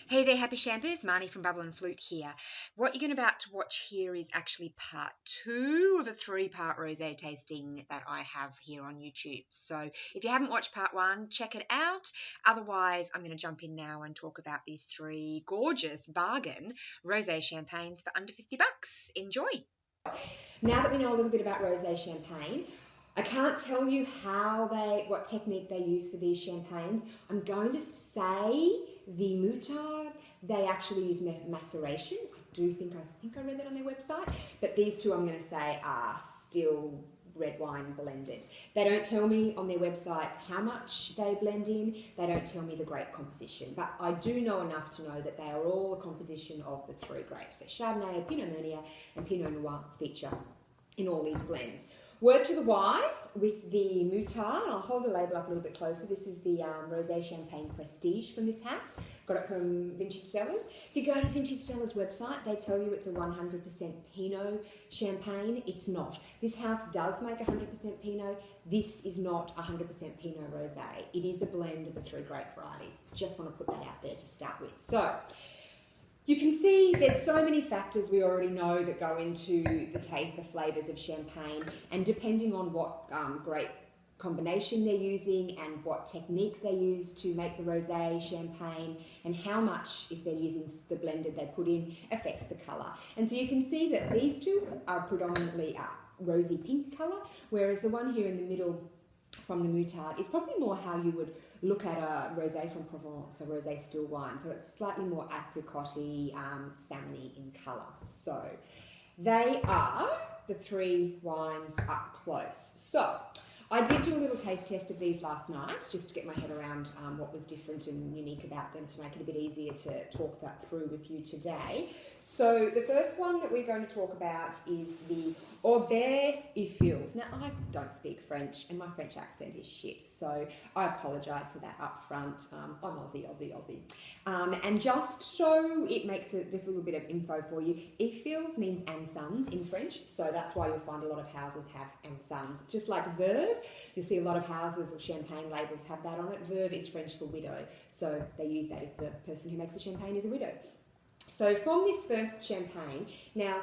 Hey there, happy champers. Marnie from Bubble and Flute here. What you're about to watch here is actually part two of a three-part rosé tasting that I have here on YouTube. So if you haven't watched part one, check it out. Otherwise, I'm going to jump in now and talk about these three gorgeous bargain rosé champagnes for under $50. Enjoy. Now that we know a little bit about rosé champagne, I can't tell you what technique they use for these champagnes. I'm going to say the Moutard, they actually use maceration. I think I read that on their website, but these two I'm going to say are still red wine blended. They don't tell me on their websites how much they blend in. They don't tell me the grape composition, but I do know enough to know that they are all a composition of the three grapes. So Chardonnay, Pinot Meunier and Pinot Noir feature in all these blends. Word to the wise with the Moutard. I'll hold the label up a little bit closer. This is the Rosé Champagne Prestige from this house. Got it from Vintage Cellars. If you go to Vintage Cellars website, they tell you it's a 100% Pinot champagne. It's not. This house does make 100% Pinot. This is not 100% Pinot Rosé. It is a blend of the three grape varieties. Just want to put that out there to start with. So, you can see there's so many factors we already know that go into the flavours of champagne, and depending on what grape combination they're using and what technique they use to make the rosé champagne and how much, if they're using the blended they put in, affects the colour. And so you can see that these two are predominantly rosy pink colour, whereas the one here in the middle from the Moutard is probably more how you would look at a rosé from Provence, a rosé still wine. So it's slightly more apricot-y, salmony in colour. So they are the three wines up close. So I did do a little taste test of these last night just to get my head around what was different and unique about them to make it a bit easier to talk that through with you today. So the first one that we're going to talk about is the Aubert Ifils. Now, I don't speak French and my French accent is shit, so I apologise for that up front. I'm Aussie. And just so it makes just a little bit of info for you, Ifils means and sons in French, so that's why you'll find a lot of houses have and sons. Just like Veuve, you see a lot of houses or champagne labels have that on it. Veuve is French for widow, so they use that if the person who makes the champagne is a widow. So from this first champagne, now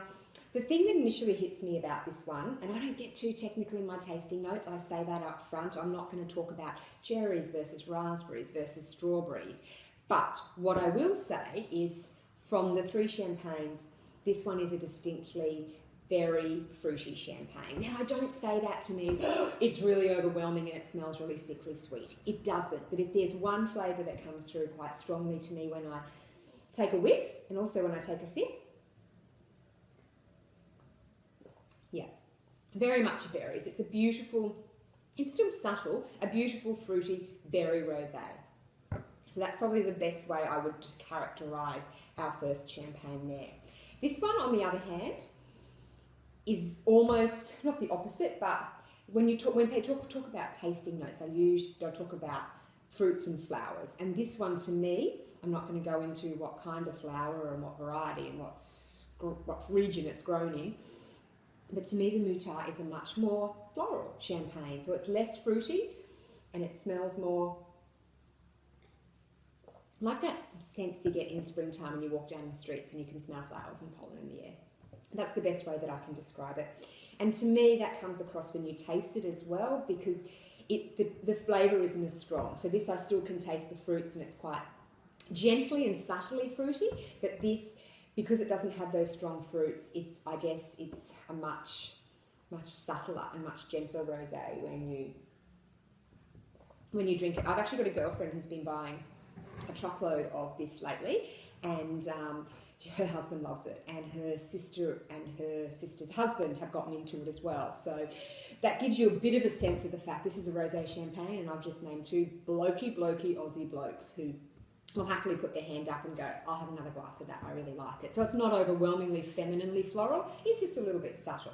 the thing that initially hits me about this one, and I don't get too technical in my tasting notes, I say that up front, I'm not going to talk about cherries versus raspberries versus strawberries, but what I will say is from the three champagnes, this one is a distinctly very fruity champagne. Now, I don't say that to mean it's really overwhelming and it smells really sickly sweet. It doesn't, but if there's one flavour that comes through quite strongly to me when I take a whiff and also when I take a sip, yeah, very much berries. It's a beautiful, it's still subtle, a beautiful fruity berry rosé. So that's probably the best way I would characterise our first champagne there. This one, on the other hand, is almost not the opposite, but when people talk about tasting notes, they'll talk about fruits and flowers. And this one, to me, I'm not going to go into what kind of flower and what variety and what region it's grown in, but to me the Moutard is a much more floral champagne. So it's less fruity and it smells more like that sense you get in springtime when you walk down the streets and you can smell flowers and pollen in the air. That's the best way that I can describe it. And to me that comes across when you taste it as well, because the flavour isn't as strong. So this, I still can taste the fruits and it's quite gently and subtly fruity, but this, because it doesn't have those strong fruits, I guess it's a much subtler and much gentler rosé when you drink it. I've actually got a girlfriend who's been buying a truckload of this lately, and her husband loves it, and her sister and her sister's husband have gotten into it as well. So that gives you a bit of a sense of the fact this is a rosé champagne, and I've just named two blokey Aussie blokes who will happily put their hand up and go, I'll have another glass of that, I really like it. So it's not overwhelmingly femininely floral, it's just a little bit subtle.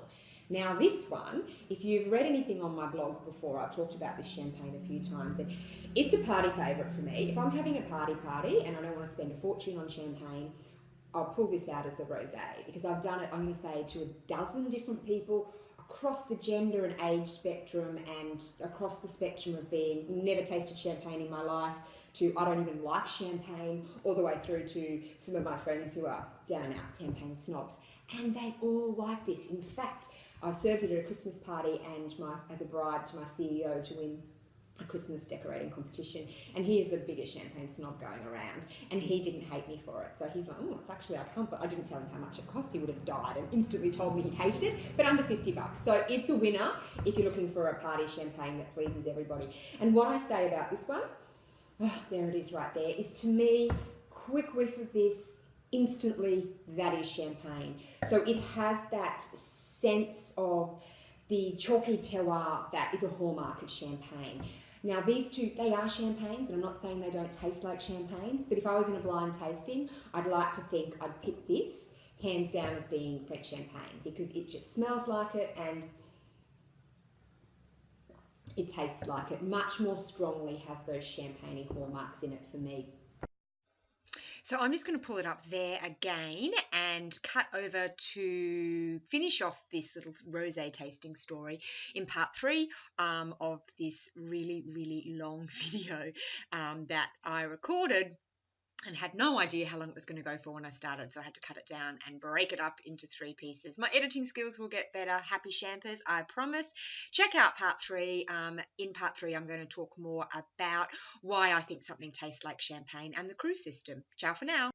Now this one, if you've read anything on my blog before, I've talked about this champagne a few times, and it's a party favourite for me. If I'm having a party and I don't want to spend a fortune on champagne, I'll pull this out as the rosé, because I've done it, I'm going to say, to a dozen different people across the gender and age spectrum and across the spectrum of being never tasted champagne in my life to I don't even like champagne, all the way through to some of my friends who are down and out champagne snobs. And they all like this. In fact, I served it at a Christmas party and as a bribe to my CEO to win a Christmas decorating competition, and he is the biggest champagne snob going around, and he didn't hate me for it. So he's like, oh, it's actually, I can't, but I didn't tell him how much it cost. He would have died and instantly told me he hated it, but under $50. So it's a winner if you're looking for a party champagne that pleases everybody. And what I say about this one, oh, there it is right there, is to me, quick whiff of this, instantly, that is champagne. So it has that sense of the chalky terroir that is a hallmark of champagne. Now these two, they are champagnes, and I'm not saying they don't taste like champagnes, but if I was in a blind tasting, I'd like to think I'd pick this hands down as being French champagne, because it just smells like it and it tastes like it. Much more strongly has those champagne hallmarks in it for me. So I'm just going to pull it up there again and cut over to finish off this little rosé tasting story in part 3 of this really, really long video that I recorded and had no idea how long it was going to go for when I started, so I had to cut it down and break it up into 3 pieces. My editing skills will get better. Happy champers, I promise. Check out part 3. In part 3, I'm going to talk more about why I think something tastes like champagne and the cruise system. Ciao for now.